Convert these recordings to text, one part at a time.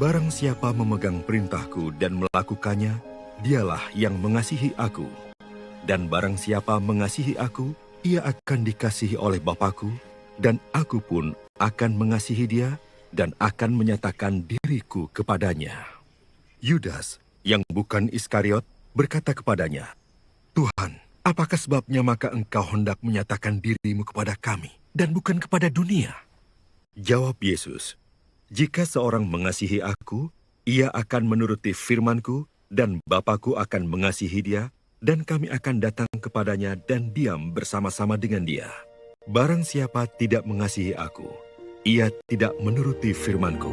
Barang siapa memegang perintahku dan melakukannya, dialah yang mengasihi aku. Dan barang siapa mengasihi aku, ia akan dikasihi oleh Bapa-Ku, dan aku pun akan mengasihi dia dan akan menyatakan diriku kepadanya. Yudas, yang bukan Iskariot, berkata kepadanya, Tuhan, apakah sebabnya maka engkau hendak menyatakan dirimu kepada kami dan bukan kepada dunia? Jawab Yesus, jika seorang mengasihi aku, ia akan menuruti firman-Ku, dan Bapa-Ku akan mengasihi dia, dan kami akan datang kepadanya dan diam bersama-sama dengan dia. Barang siapa tidak mengasihi aku, ia tidak menuruti firman-Ku.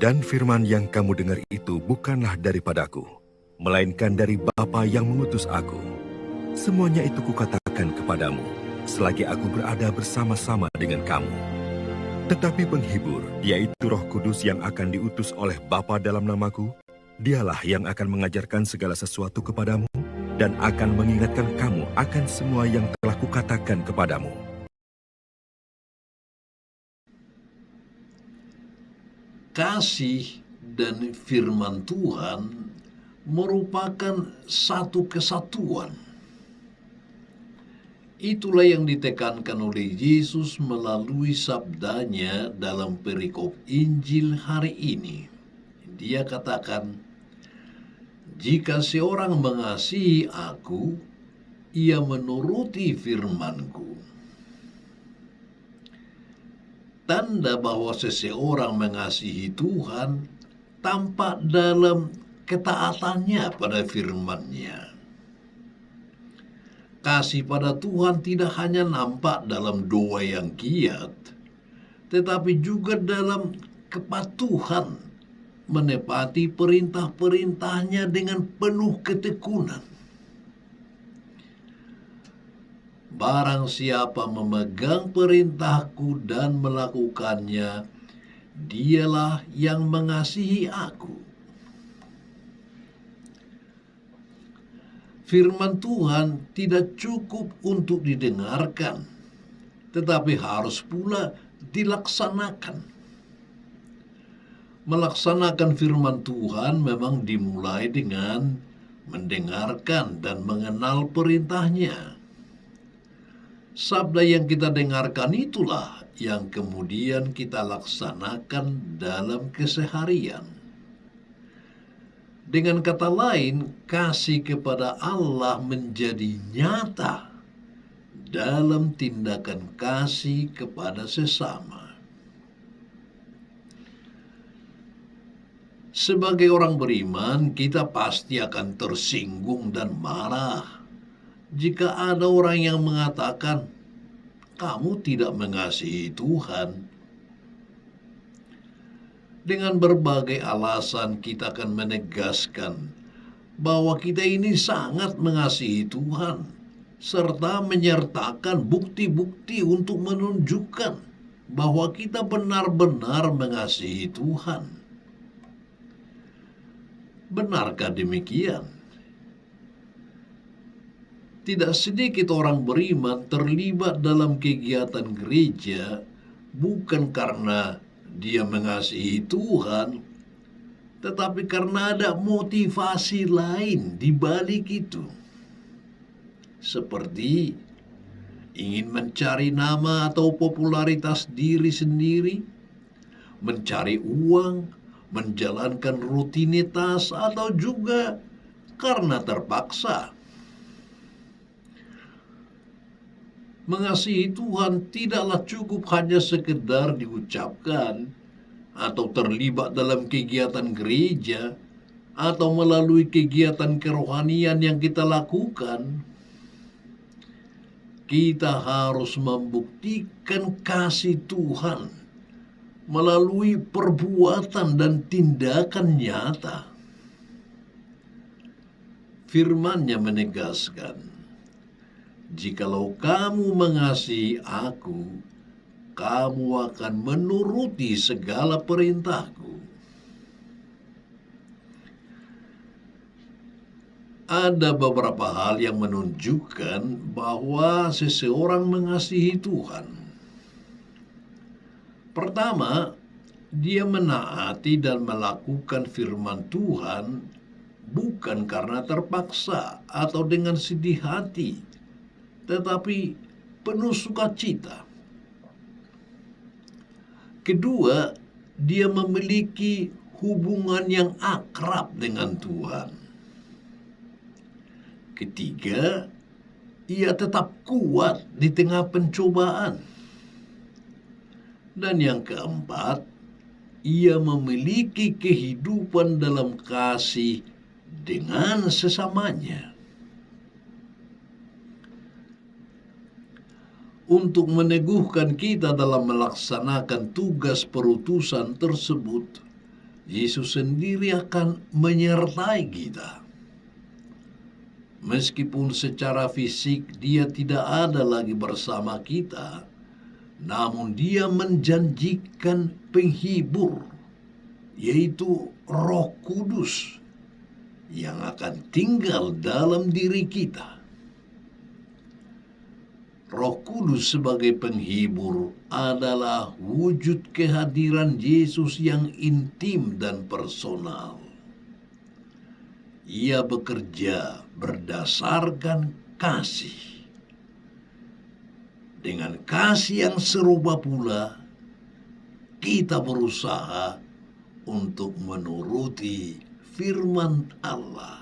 Dan firman yang kamu dengar itu bukanlah daripadaku, melainkan dari Bapa yang mengutus aku. Semuanya itu kukatakan kepadamu, selagi aku berada bersama-sama dengan kamu. Tetapi penghibur, yaitu Roh Kudus yang akan diutus oleh Bapa dalam namaku, dialah yang akan mengajarkan segala sesuatu kepadamu dan akan mengingatkan kamu akan semua yang telah kukatakan kepadamu. Kasih dan firman Tuhan merupakan satu kesatuan. Itulah yang ditekankan oleh Yesus melalui sabdanya dalam perikop Injil hari ini. Dia katakan, jika seorang mengasihi aku, ia menuruti firman-Ku. Tanda bahwa seseorang mengasihi Tuhan tampak dalam ketaatannya pada firman-Nya. Kasih pada Tuhan tidak hanya nampak dalam doa yang giat, tetapi juga dalam kepatuhan menepati perintah-perintahnya dengan penuh ketekunan. Barang siapa memegang perintahku dan melakukannya, dialah yang mengasihi aku. Firman Tuhan tidak cukup untuk didengarkan, tetapi harus pula dilaksanakan. Melaksanakan firman Tuhan memang dimulai dengan mendengarkan dan mengenal perintahnya. Sabda yang kita dengarkan itulah yang kemudian kita laksanakan dalam keseharian. Dengan kata lain, kasih kepada Allah menjadi nyata dalam tindakan kasih kepada sesama. Sebagai orang beriman, kita pasti akan tersinggung dan marah jika ada orang yang mengatakan, "Kamu tidak mengasihi Tuhan." Dengan berbagai alasan kita akan menegaskan bahwa kita ini sangat mengasihi Tuhan, serta menyertakan bukti-bukti untuk menunjukkan bahwa kita benar-benar mengasihi Tuhan. Benarkah demikian? Tidak sedikit orang beriman terlibat dalam kegiatan gereja bukan karena dia mengasihi Tuhan, tetapi karena ada motivasi lain di balik itu. Seperti ingin mencari nama atau popularitas diri sendiri, mencari uang, menjalankan rutinitas, atau juga karena terpaksa. Mengasihi Tuhan tidaklah cukup hanya sekedar diucapkan atau terlibat dalam kegiatan gereja atau melalui kegiatan kerohanian yang kita lakukan. Kita harus membuktikan kasih Tuhan melalui perbuatan dan tindakan nyata. Firman-Nya menegaskan, jikalau kamu mengasihi aku, kamu akan menuruti segala perintahku. Ada beberapa hal yang menunjukkan bahwa seseorang mengasihi Tuhan. Pertama, dia menaati dan melakukan firman Tuhan bukan karena terpaksa atau dengan sedih hati, tetapi penuh sukacita. Kedua, dia memiliki hubungan yang akrab dengan Tuhan. Ketiga, ia tetap kuat di tengah pencobaan. Dan yang keempat, ia memiliki kehidupan dalam kasih dengan sesamanya. Untuk meneguhkan kita dalam melaksanakan tugas perutusan tersebut, Yesus sendiri akan menyertai kita. Meskipun secara fisik dia tidak ada lagi bersama kita, namun dia menjanjikan penghibur, yaitu Roh Kudus, yang akan tinggal dalam diri kita. Roh Kudus sebagai penghibur adalah wujud kehadiran Yesus yang intim dan personal. Ia bekerja berdasarkan kasih. Dengan kasih yang serupa pula, kita berusaha untuk menuruti firman Allah.